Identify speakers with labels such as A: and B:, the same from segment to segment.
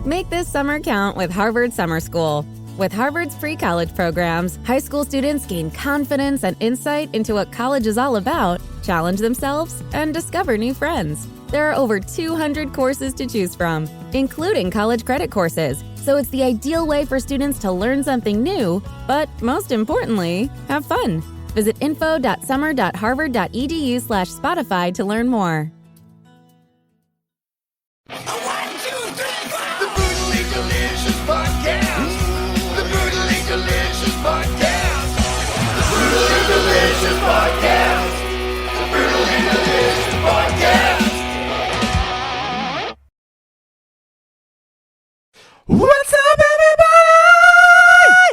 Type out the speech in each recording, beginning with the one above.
A: Make this summer count with Harvard Summer School. With Harvard's free college programs, high school students gain confidence and insight into what college is all about, challenge themselves, and discover new friends. There are over 200 courses to choose from, including college credit courses, so it's the ideal way for students to learn something new, but most importantly, have fun. Visit info.summer.harvard.edu/Spotify to learn more.
B: Delicious podcast. The Brutally Delicious podcast.
C: What's up,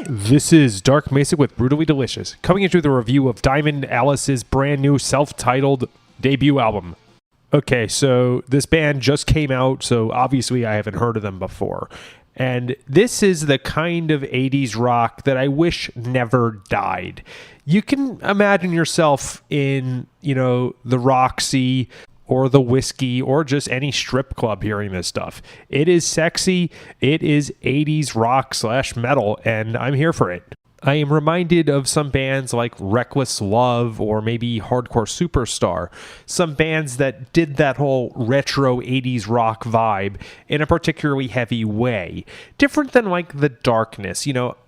C: everybody? This is Dark Mesa with Brutally Delicious, coming into the review of Diamond Alice's brand new self-titled debut album. Okay, so this band just came out, so obviously I haven't heard of them before. And this is the kind of 80s rock that I wish never died. You can imagine yourself in, the Roxy or the Whiskey or just any strip club hearing this stuff. It is sexy. It is 80s rock / metal, and I'm here for it. I am reminded of some bands like Reckless Love or maybe Hardcore Superstar, some bands that did that whole retro 80s rock vibe in a particularly heavy way. Different than like The Darkness.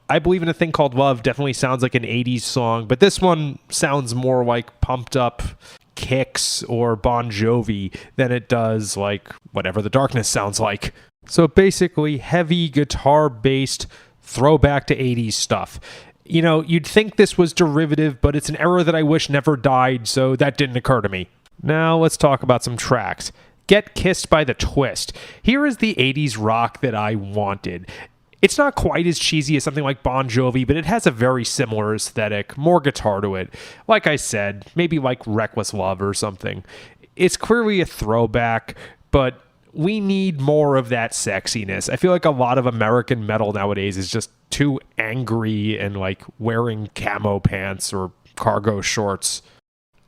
C: I Believe in a Thing Called Love definitely sounds like an 80s song, but this one sounds more like pumped up Kicks or Bon Jovi than it does like whatever The Darkness sounds like. So basically heavy guitar-based throwback to 80s stuff. You'd think this was derivative, but it's an era that I wish never died, so that didn't occur to me. Now let's talk about some tracks. Get Kissed by the Twist. Here is the 80s rock that I wanted. It's not quite as cheesy as something like Bon Jovi, but it has a very similar aesthetic, more guitar to it. Like I said, maybe like Reckless Love or something. It's clearly a throwback, but we need more of that sexiness. I feel like a lot of American metal nowadays is just too angry and like wearing camo pants or cargo shorts.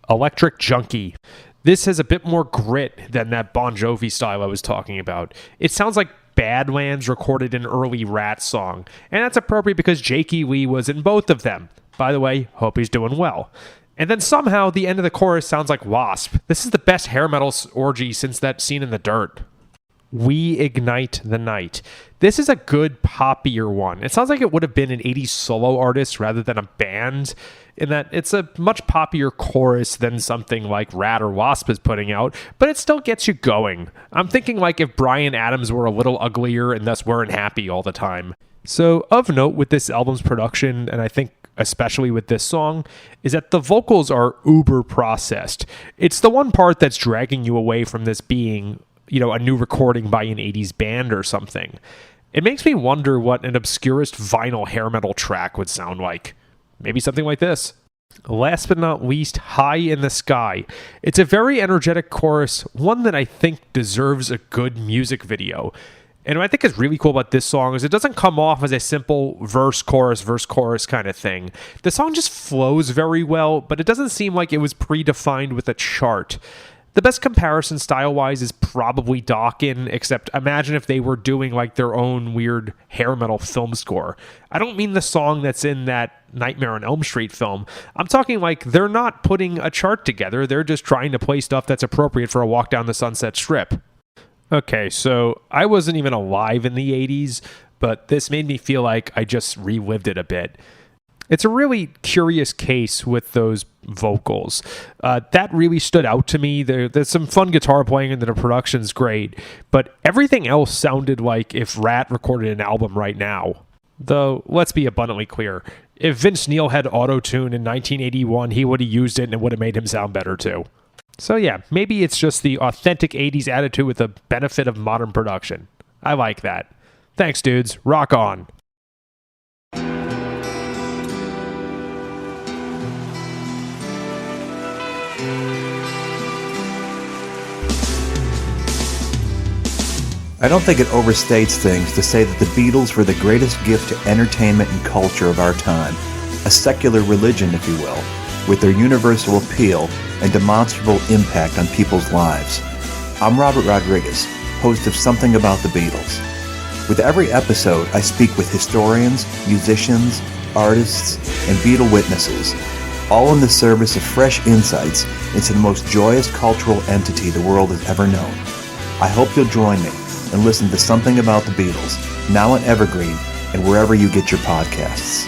C: Electric Junkie. This has a bit more grit than that Bon Jovi style I was talking about. It sounds like Badlands recorded an early Rat song, and that's appropriate because Jakey Lee was in both of them. By the way, hope he's doing well. And then somehow the end of the chorus sounds like Wasp. This is the best hair metal orgy since that scene in The Dirt. We Ignite the Night. This is a good poppier one. It sounds like it would have been an 80s solo artist rather than a band, in that it's a much poppier chorus than something like Rat or Wasp is putting out, but it still gets you going. I'm thinking like if Bryan Adams were a little uglier and thus weren't happy all the time. So of note with this album's production, and I think especially with this song, is that the vocals are uber processed. It's the one part that's dragging you away from this being a new recording by an 80s band or something. It makes me wonder what an obscurest vinyl hair metal track would sound like. Maybe something like this. Last but not least, High in the Sky. It's a very energetic chorus, one that I think deserves a good music video. And what I think is really cool about this song is it doesn't come off as a simple verse, chorus kind of thing. The song just flows very well, but it doesn't seem like it was predefined with a chart. The best comparison style-wise is probably Dokken, except imagine if they were doing like their own weird hair metal film score. I don't mean the song that's in that Nightmare on Elm Street film. I'm talking like they're not putting a chart together, they're just trying to play stuff that's appropriate for a walk down the Sunset Strip. Okay, so I wasn't even alive in the 80s, but this made me feel like I just relived it a bit. It's a really curious case with those vocals. That really stood out to me. There's some fun guitar playing and the production's great, but everything else sounded like if Rat recorded an album right now. Though, let's be abundantly clear. If Vince Neil had auto-tune in 1981, he would have used it and it would have made him sound better too. So yeah, maybe it's just the authentic 80s attitude with the benefit of modern production. I like that. Thanks, dudes. Rock on.
D: I don't think it overstates things to say that the Beatles were the greatest gift to entertainment and culture of our time, a secular religion, if you will, with their universal appeal and demonstrable impact on people's lives. I'm Robert Rodriguez, host of Something About the Beatles. With every episode, I speak with historians, musicians, artists, and Beatle witnesses, all in the service of fresh insights into the most joyous cultural entity the world has ever known. I hope you'll join me and listen to Something About the Beatles, now on Evergreen and wherever you get your podcasts.